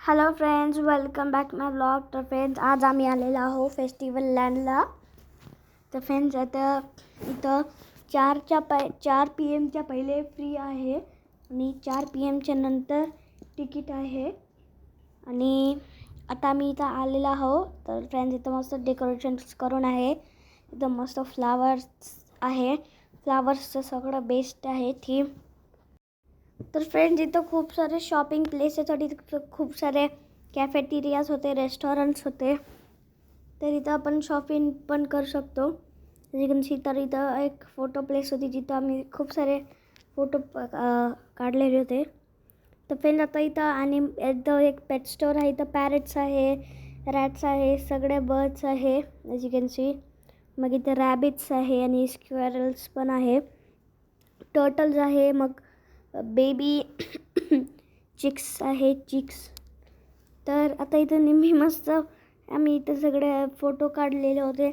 Hello friends, welcome back माय blog. तर friends, आज आम्ही आलेलो आहो फेस्टिवल लँडला. तर फ्रेंड्स, आता इथं 4 PM पहिले फ्री आहे आणि 4 PM नंतर तिकीट आहे. आणि आता आम्ही इथं आलेलो आहो. तर फ्रेंड्स, इथं मस्त डेकोरेशन्स करून आहे. इथं मस्त फ्लावर्स आहे. फ्लावर्सचं सगळं बेस्ट आहे थीम. तर फ्रेंड्स, इथं खूप सारे शॉपिंग प्लेसेस होते, खूप सारे कॅफेटेरियाज होते, रेस्टॉरंट्स होते. तर इथं आपण शॉपिंग पण करू शकतो. तर इथं एक फोटो प्लेस होती जिथं आम्ही खूप सारे फोटो काढलेले होते. तर फ्रेंड्स, आता इथं आणि इथं एक पेट स्टोअर आहे. इथं पॅरेट्स आहे, रॅट्स आहे, सगळे बर्ड्स आहे ॲज यू कॅन सी. मग इथं रॅबिट्स आहे आणि स्क्वेरल्स पण आहे, टर्टल्स आहे, मग बेबी चिक्स आहे, चिक्स. तर आता इथं नेहमी मस्त आम्ही इथं सगळे फोटो काढलेले होते.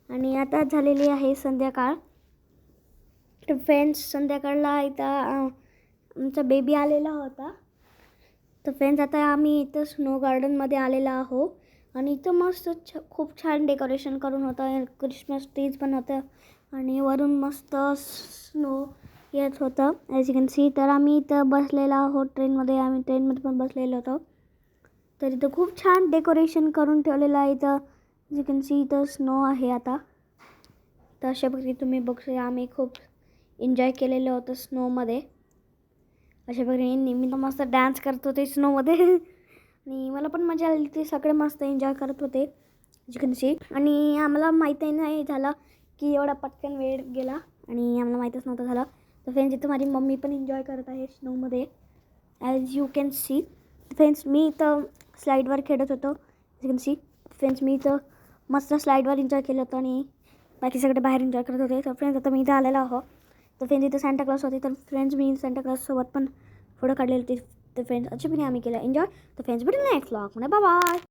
आणि आता झालेली आहे संध्याकाळ. तर फ्रेंड्स, संध्याकाळला इथं आमचा बेबी आलेला होता. तर फ्रेंड्स, आता आम्ही इथं स्नो गार्डनमध्ये आलेला आहो. आणि इथं मस्त खूप छान डेकोरेशन करून होतं. क्रिसमस ट्रीज पण होतं आणि वरून मस्त स्नो येत होतं ॲज यू कॅन सी. तर आम्ही इथं बसलेलो आहोत ट्रेनमध्ये. आम्ही ट्रेनमध्ये पण बसलेलो होतो. तर इथं खूप छान डेकोरेशन करून ठेवलेलं आहे. इथं ॲज यू कॅन सी इथं स्नो आहे आता. तर अशा प्रकारे तुम्ही बघू, आम्ही खूप एन्जॉय केलेलं होतं स्नोमध्ये. अशा प्रकारे नेहमी तर मस्त डान्स करत होते स्नोमध्ये आणि मला पण मजा आली. ते सगळे मस्त एन्जॉय करत होते ॲज यू कॅन सी. आणि आम्हाला माहीतही नाही झालं की एवढा पटकन वेळ गेला आणि आम्हाला माहीतच नव्हतं झालं. तर फ्रेंड्स, इथं माझी मम्मी पण एन्जॉय करत आहे स्नोमध्ये as you can see. Friends, मी इथं स्लाईडवर खेळत होतो as you can see. Friends, मी इथं मस्त स्लाईडवर एन्जॉय केलं होतं आणि बाकी सगळे बाहेर एन्जॉय करत होते. तर फ्रेंड्स, आता मी इथं आलेलो आहो. तर फ्रेंड्स, इथं सॅन्टा क्लॉज होते. तर फ्रेंड्स, मी सॅन्टा क्लॉजसोबत पण फोटो काढलेले होते. तर फ्रेंड्स, अशापणे आम्ही केलं एन्जॉय. तर फ्रेंड्स, भेटूया नेक्स्ट व्लॉगमध्ये. Bye bye.